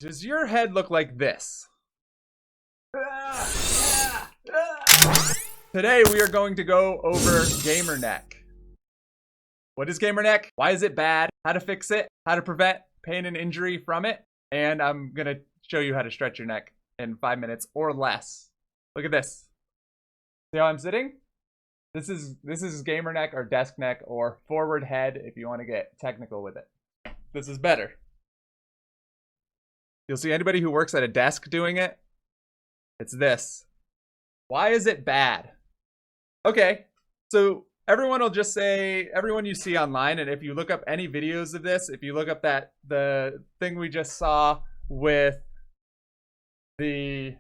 Does your head look like this? Today we are going to go over gamer neck. What is gamer neck? Why is it bad? How to fix it? How to prevent pain and injury from it? And I'm gonna show you how to stretch your neck in 5 minutes or less. Look at this. See how I'm sitting? This is gamer neck or desk neck or forward head if you want to get technical with it. This is better. You'll see anybody who works at a desk doing it. It's this. Why is it bad? Okay, so everyone will just say, everyone you see online, and if you look up any videos of this, if you look up the thing we just saw with the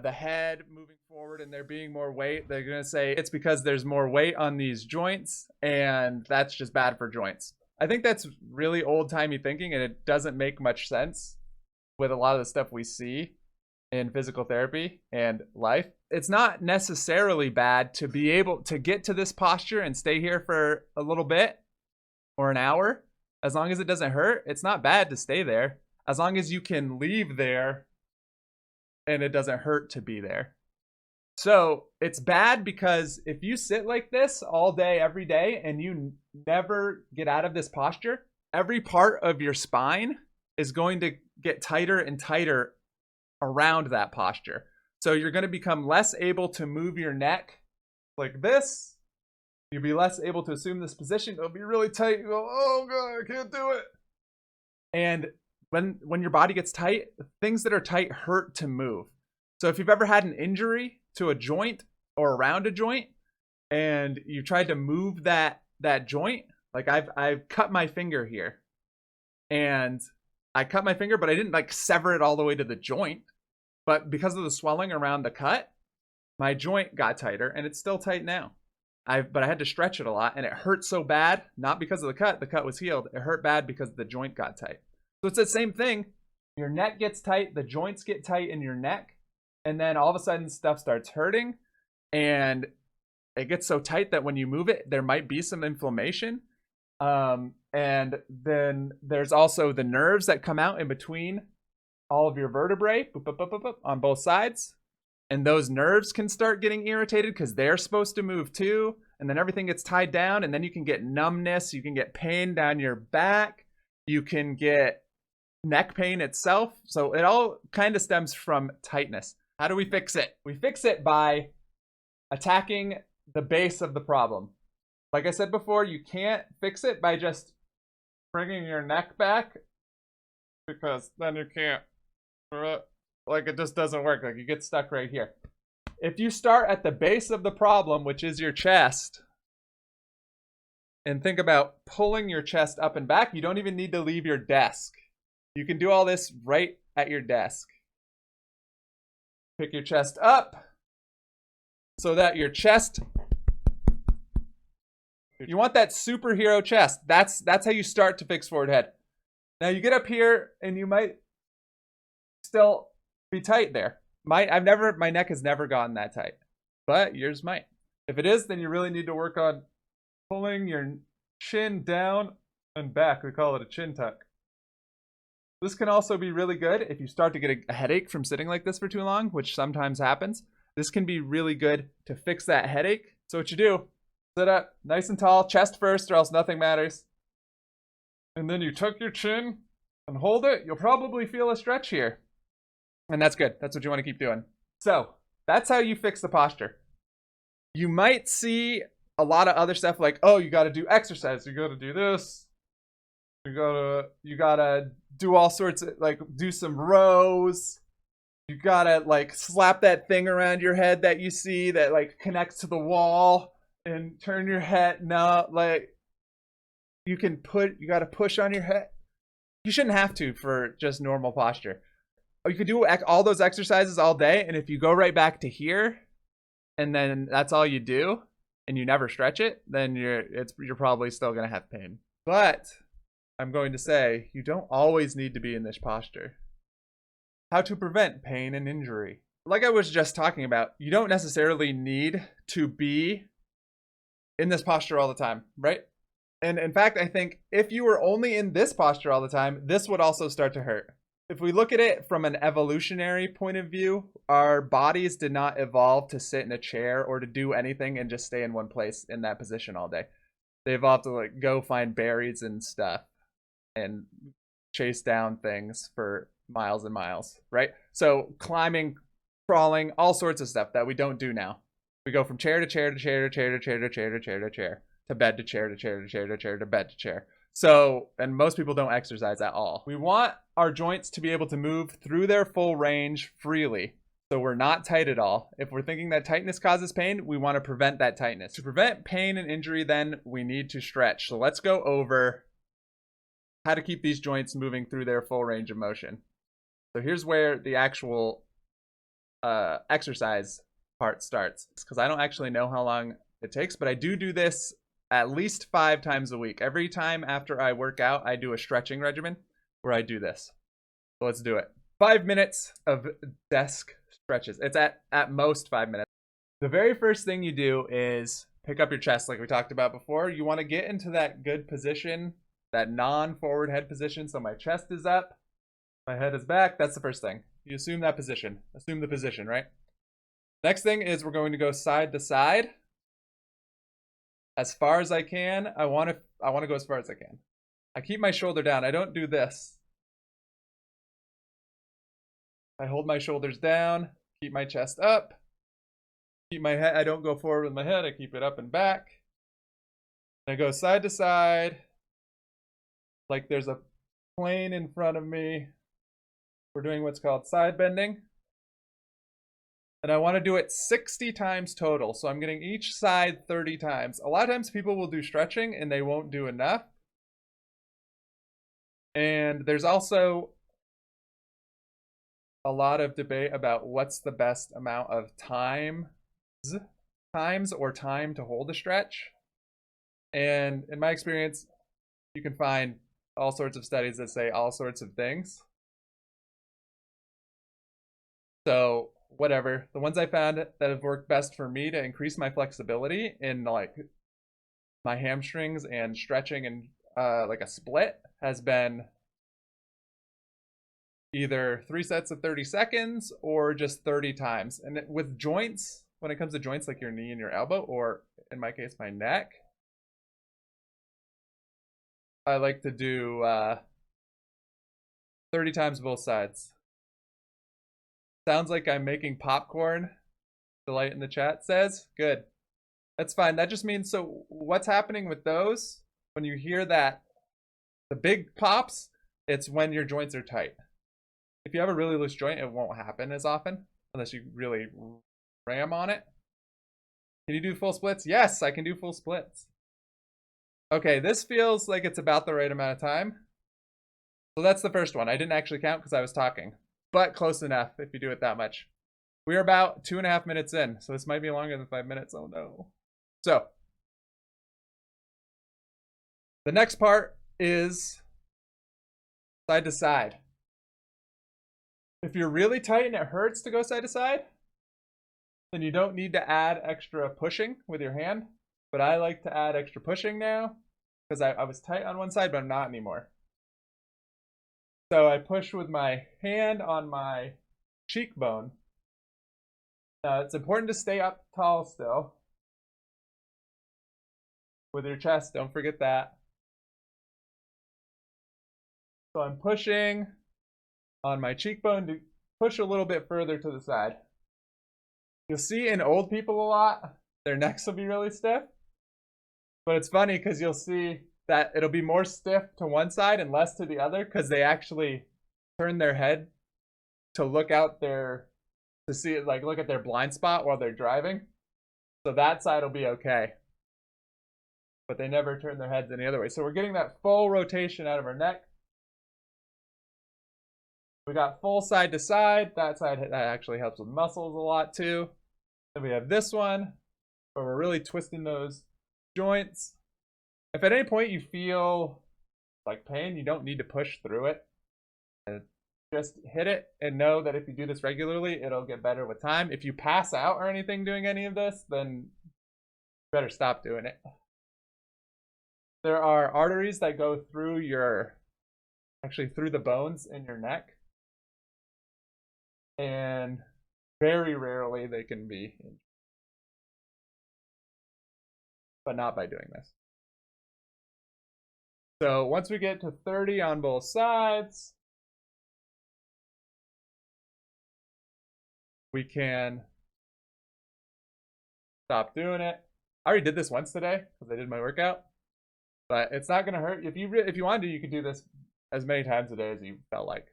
head moving forward and there being more weight, they're gonna say it's because there's more weight on these joints and that's just bad for joints. I think that's really old-timey thinking, and it doesn't make much sense with a lot of the stuff we see in physical therapy and life. It's not necessarily bad to be able to get to this posture and stay here for a little bit or an hour. As long as it doesn't hurt, it's not bad to stay there. As long as you can leave there and it doesn't hurt to be there. So it's bad because if you sit like this all day, every day, and you never get out of this posture, every part of your spine is going to get tighter and tighter around that posture. So you're going to become less able to move your neck like this. You'll be less able to assume this position. It'll be really tight. You go, oh God, I can't do it. And when your body gets tight, things that are tight hurt to move. So if you've ever had an injury to a joint or around a joint and you tried to move that joint, like I've cut my finger here, and I cut my finger, but I didn't like sever it all the way to the joint. But because of the swelling around the cut, my joint got tighter, and it's still tight now. But I had to stretch it a lot, and it hurt so bad, not because of the cut was healed. It hurt bad because the joint got tight. So it's the same thing. Your neck gets tight, the joints get tight in your neck, and then all of a sudden stuff starts hurting, and it gets so tight that when you move it, there might be some inflammation. And then there's also the nerves that come out in between all of your vertebrae on both sides. And those nerves can start getting irritated because they're supposed to move too. And then everything gets tied down, and then you can get numbness. You can get pain down your back. You can get neck pain itself. So it all kind of stems from tightness. How do we fix it? We fix it by attacking the base of the problem. Like I said before, you can't fix it by just bringing your neck back, because then you can't, like, it just doesn't work. Like, you get stuck right here. If you start at the base of the problem, which is your chest, and think about pulling your chest up and back, you don't even need to leave your desk. You can do all this right at your desk. Pick your chest up so that your chest, you want that superhero chest. That's how you start to fix forward head. Now you get up here and you might still be tight there. My neck has never gotten that tight, but yours might. If it is, then you really need to work on pulling your chin down and back. We call it a chin tuck. This can also be really good if you start to get a headache from sitting like this for too long, which sometimes happens. This can be really good to fix that headache. So what you do, sit up nice and tall, chest first, or else nothing matters. And then you tuck your chin and hold it. You'll probably feel a stretch here. And that's good. That's what you want to keep doing. So that's how you fix the posture. You might see a lot of other stuff like, oh, you got to do exercise. You got to do this. You gotta do all sorts of, like, do some rows. You gotta, like, slap that thing around your head that you see that, like, connects to the wall and turn your head. No, like, you gotta push on your head. You shouldn't have to for just normal posture. You could do all those exercises all day, and if you go right back to here, and then that's all you do, and you never stretch it, then you're probably still gonna have pain. But I'm going to say you don't always need to be in this posture. How to prevent pain and injury. Like I was just talking about, you don't necessarily need to be in this posture all the time, right? And in fact, I think if you were only in this posture all the time, this would also start to hurt. if we look at it from an evolutionary point of view, our bodies did not evolve to sit in a chair or to do anything and just stay in one place in that position all day. They evolved to like go find berries and stuff and chase down things for miles and miles, right? So climbing, crawling, all sorts of stuff that we don't do now. We go from chair to chair to chair to chair to chair to chair to chair to chair to bed to chair to chair to chair to chair to bed to chair. So, and most people don't exercise at all. We want our joints to be able to move through their full range freely. So we're not tight at all. If we're thinking that tightness causes pain, we want to prevent that tightness. To prevent pain and injury, then we need to stretch. So let's go over how to keep these joints moving through their full range of motion. So here's where the actual exercise part starts. Because I don't actually know how long it takes, but I do this at least 5 times a week. Every time after I work out, I do a stretching regimen where I do this. So let's do it. 5 minutes of desk stretches. It's at most 5 minutes. The very first thing you do is pick up your chest like we talked about before. You want to get into that good position, that non-forward head position. So my chest is up, my head is back. That's the first thing. You assume that position. Assume the position, right? Next thing is we're going to go side to side. As far as I can. I want to go as far as I can. I keep my shoulder down. I don't do this. I hold my shoulders down, keep my chest up, keep my head. I don't go forward with my head. I keep it up and back. I go side to side, like there's a plane in front of me. We're doing what's called side bending. And I want to do it 60 times total. So I'm getting each side 30 times. A lot of times people will do stretching and they won't do enough. And there's also a lot of debate about what's the best amount of times or time to hold a stretch. And in my experience, you can find all sorts of studies that say all sorts of things. So whatever, the ones I found that have worked best for me to increase my flexibility in like my hamstrings and stretching and like a split has been either 3 sets of 30 seconds or just 30 times. And with joints, when it comes to joints like your knee and your elbow, or in my case, my neck, I like to do 30 times both sides. Sounds like I'm making popcorn. Delight in the chat says. Good. That's fine. That just means, so what's happening with those, when you hear that, the big pops, it's when your joints are tight. If you have a really loose joint, it won't happen as often, unless you really ram on it. Can you do full splits? Yes, I can do full splits. Okay, this feels like it's about the right amount of time. So that's the first one. I didn't actually count because I was talking, but close enough if you do it that much. We're about 2.5 minutes in, so this might be longer than 5 minutes. Oh no. So the next part is side to side. If you're really tight and it hurts to go side to side, then you don't need to add extra pushing with your hand. But I like to add extra pushing now because I was tight on one side, but I'm not anymore. So I push with my hand on my cheekbone. Now it's important to stay up tall still with your chest. Don't forget that. So I'm pushing on my cheekbone to push a little bit further to the side. You'll see in old people a lot, their necks will be really stiff. But it's funny because you'll see that it'll be more stiff to one side and less to the other because they actually turn their head to look out their, to see it, like look at their blind spot while they're driving. So that side will be okay. But they never turn their heads any other way. So we're getting that full rotation out of our neck. We got full side to side. That side, that actually helps with muscles a lot too. Then we have this one where we're really twisting those joints. If at any point you feel like pain, you don't need to push through it. Just hit it and know that if you do this regularly, it'll get better with time. If you pass out or anything doing any of this, then you better stop doing it. There are arteries that go through your, actually through the bones in your neck. and very rarely they can be injured. But not by doing this. So once we get to 30 on both sides, we can stop doing it. I already did this once today because I did my workout, but it's not gonna hurt. If you want to, you could do this as many times a day as you felt like.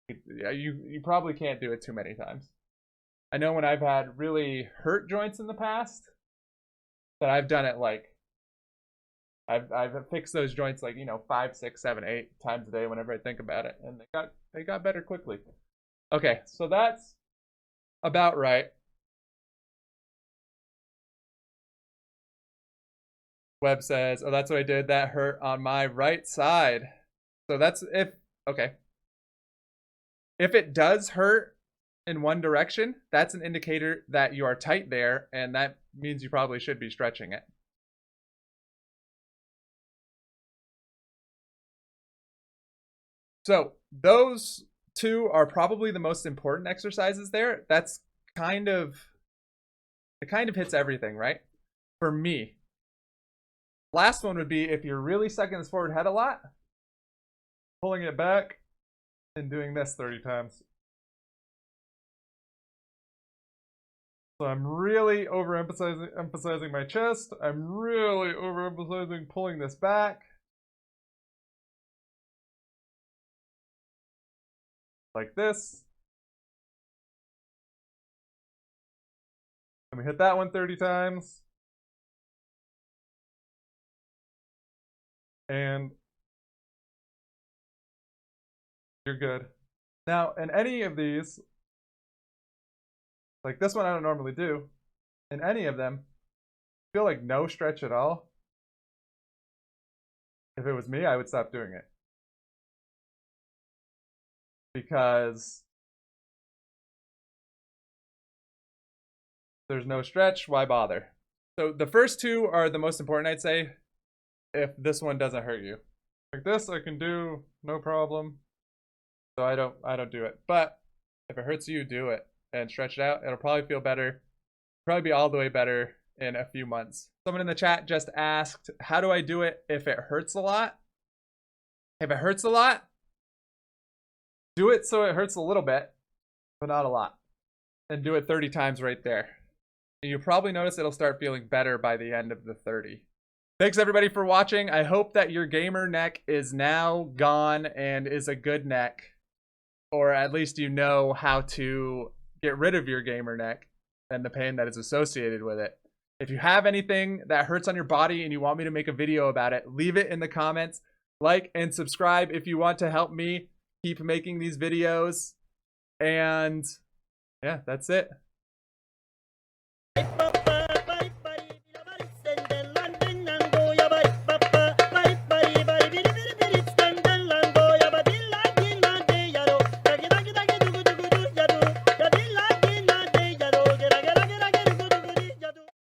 You probably can't do it too many times. I know when I've had really hurt joints in the past, that I've done it like I've fixed those joints like 5, 6, 7, 8 times a day whenever I think about it, and they got better quickly. Okay, so that's about right. Webb says, oh, that's what I did. That hurt on my right side. So that's okay. If it does hurt in one direction, that's an indicator that you are tight there, and that means you probably should be stretching it. So those two are probably the most important exercises there. That's it kind of hits everything, right? For me. Last one would be if you're really sucking this forward head a lot, pulling it back and doing this 30 times. So I'm really emphasizing my chest. I'm really overemphasizing pulling this back. Like this. And we hit that one 30 times. And you're good. Now, in any of these, like this one I don't normally do, in any of them, I feel like no stretch at all. If it was me, I would stop doing it. Because there's no stretch, why bother? So the first two are the most important, I'd say, if this one doesn't hurt you. Like this I can do no problem. So I don't do it. But if it hurts you, do it and stretch it out. It'll probably feel better. Probably be all the way better in a few months. Someone in the chat just asked, how do I do it if it hurts a lot? If it hurts a lot, do it so it hurts a little bit, but not a lot. And do it 30 times right there. And you'll probably notice it'll start feeling better by the end of the 30. Thanks everybody for watching. I hope that your gamer neck is now gone and is a good neck. Or at least you know how to get rid of your gamer neck and the pain that is associated with it. If you have anything that hurts on your body and you want me to make a video about it, leave it in the comments. Like and subscribe if you want to help me keep making these videos. And yeah, that's it.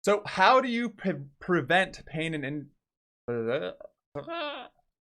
So how do you prevent pain and